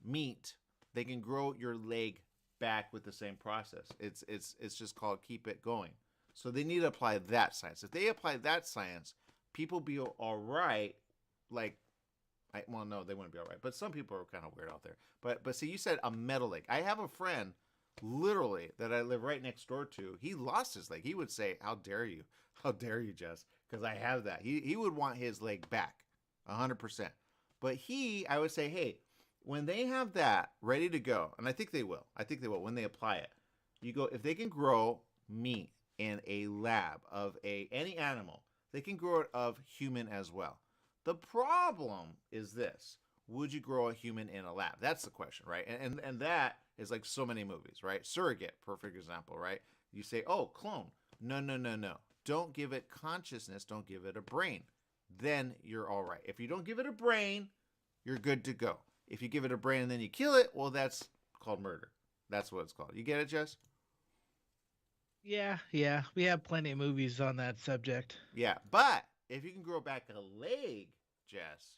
meat, they can grow your leg back with the same process. It's just called keep it going. So they need to apply that science. If they apply that science, people be all right. Like, well, no, they wouldn't be all right. But some people are kind of weird out there. But see, you said a metal leg. I have a friend, literally, that I live right next door to. He lost his leg. He would say, "How dare you? How dare you, Jess?" Because I have that. He would want his leg back, 100%. But I would say, hey, when they have that ready to go, and I think they will when they apply it. You go, if they can grow meat in a lab of any animal, they can grow it of human as well. The problem is this: would you grow a human in a lab? That's the question, right? And that is like so many movies, right? Surrogate, perfect example, right? You say, oh, clone. No. Don't give it consciousness. Don't give it a brain. Then you're all right. If you don't give it a brain, you're good to go. If you give it a brain and then you kill it, well, that's called murder. That's what it's called. You get it, Jess? Yeah. We have plenty of movies on that subject. Yeah, but if you can grow back a leg, Jess,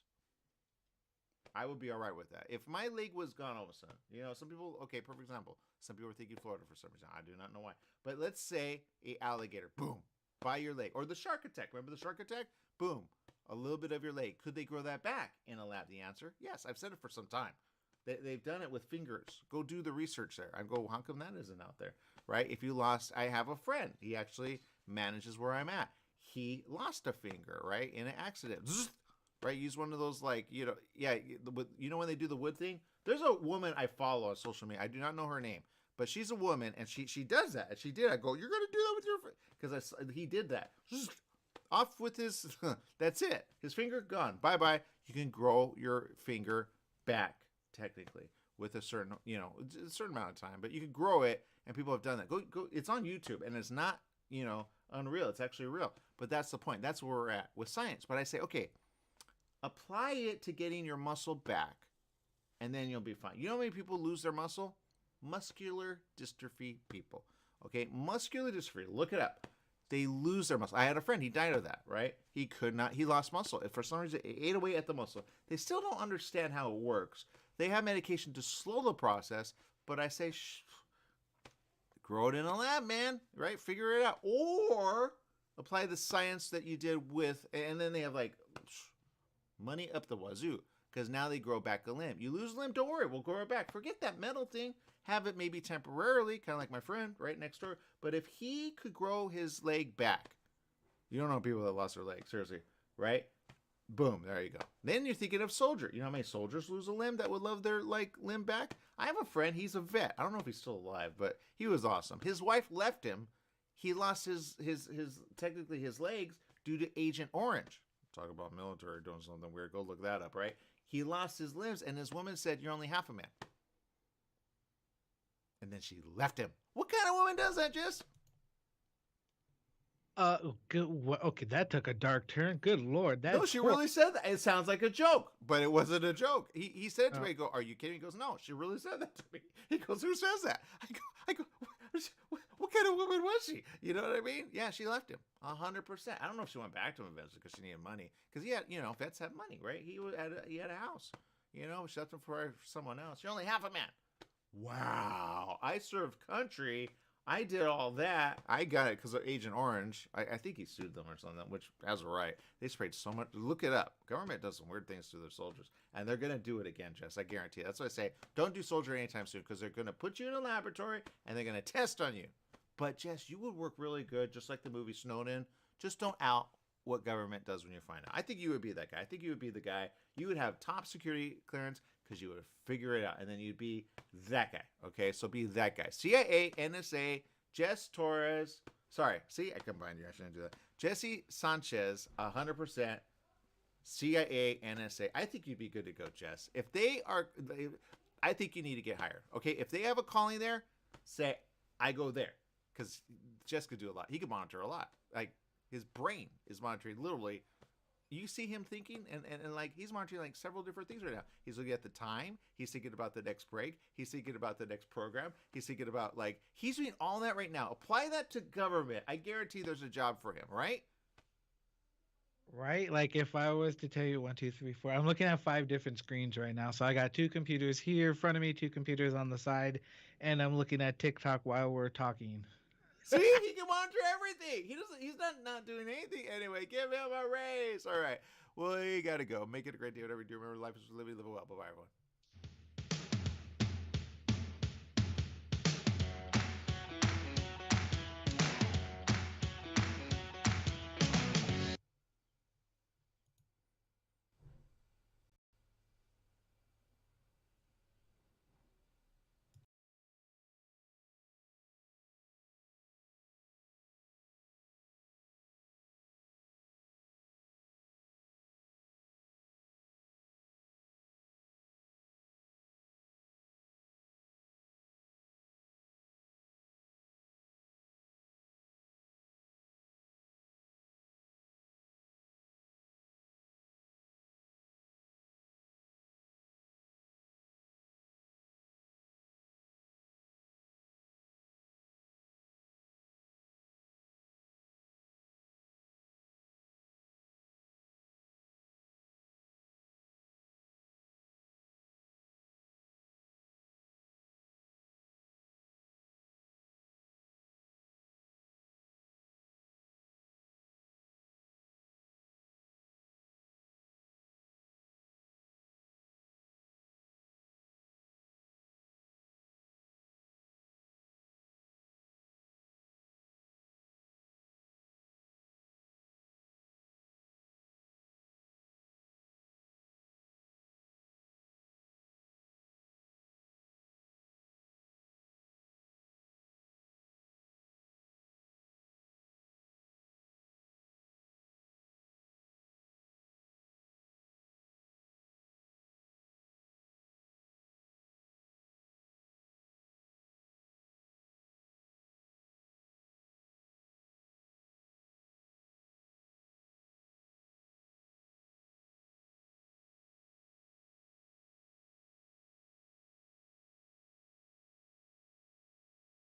I would be all right with that. If my leg was gone all of a sudden, some people, okay, perfect example. Some people are thinking Florida for some reason. I do not know why. But let's say a alligator, boom, by your leg. Or the shark attack. Remember the shark attack? Boom, a little bit of your leg. Could they grow that back in a lab? The answer, yes. I've said it for some time. They've done it with fingers. Go do the research there. I go, how come that isn't out there, right? If you lost, I have a friend. He actually manages where I'm at. He lost a finger, right, in an accident. Right, use one of those when they do the wood thing. There's a woman I follow on social media. I do not know her name, but she's a woman, and she does that. And she did. I go, you're gonna do that with your because he did that. Off with his. That's it. His finger gone. Bye bye. You can grow your finger back technically with a certain a certain amount of time, but you can grow it, and people have done that. Go. It's on YouTube, and it's not unreal. It's actually real. But that's the point. That's where we're at with science. But I say, okay, apply it to getting your muscle back, and then you'll be fine. You know how many people lose their muscle? Muscular dystrophy people. Okay, muscular dystrophy. Look it up. They lose their muscle. I had a friend. He died of that, right? He lost muscle. If for some reason it ate away at the muscle. They still don't understand how it works. They have medication to slow the process, but I say, grow it in a lab, man, right? Figure it out. Or apply the science that you did with, and then they have like money up the wazoo, because now they grow back a limb. You lose a limb, don't worry, we'll grow it back. Forget that metal thing. Have it maybe temporarily, kind of like my friend right next door. But if he could grow his leg back, you don't know people that lost their leg, seriously, right? Boom, there you go. Then you're thinking of soldier. You know how many soldiers lose a limb that would love their limb back? I have a friend, he's a vet. I don't know if he's still alive, but he was awesome. His wife left him. He lost his technically his legs due to Agent Orange. Talk about military doing something weird. Go look that up, right? He lost his limbs, and his woman said, "You're only half a man." And then she left him. What kind of woman does that, Jess? Okay, that took a dark turn. Good Lord. No, she really said that. It sounds like a joke, but it wasn't a joke. He said to me, I go, "Are you kidding?" He goes, "No, she really said that to me." He goes, "Who says that?" I go, what kind of woman was she? You know what I mean? Yeah, she left him 100%. I don't know if she went back to him eventually because she needed money. Because he had, vets have money, right? He had a house. She left him for someone else. You're only half a man. Wow. I served country. I did all that. I got it because of Agent Orange. I think he sued them or something, which has a right. They sprayed so much. Look it up. Government does some weird things to their soldiers, and they're going to do it again, Jess. I guarantee it. That's why I say don't do soldier anytime soon, because they're going to put you in a laboratory, and they're going to test on you. But, Jess, you would work really good, just like the movie Snowden. Just don't out what government does when you find out. I think you would be that guy. I think you would be the guy. You would have top security clearance because you would figure it out, and then you'd be that guy. Okay, so be that guy. CIA, NSA, Jess Torres. Sorry, see, I combined you. I shouldn't do that. Jesse Sanchez, 100%. CIA, NSA. I think you'd be good to go, Jess. If they are, I think you need to get hired. Okay, if they have a calling there, say, I go there. Because Jess could do a lot. He could monitor a lot. Like, his brain is monitoring literally. You see him thinking, and like, he's monitoring like several different things right now. He's looking at the time. He's thinking about the next break. He's thinking about the next program. He's thinking about, like, he's doing all that right now. Apply that to government. I guarantee there's a job for him, right? Right? Like, if I was to tell you 1, 2, 3, 4, I'm looking at 5 different screens right now. So I got 2 computers here in front of me, 2 computers on the side, and I'm looking at TikTok while we're talking. See, he can monitor everything. He's not doing anything anyway. Give him a raise. All right. Well, you got to go. Make it a great day. Whatever you do, remember life is living, live it well. Bye-bye, everyone.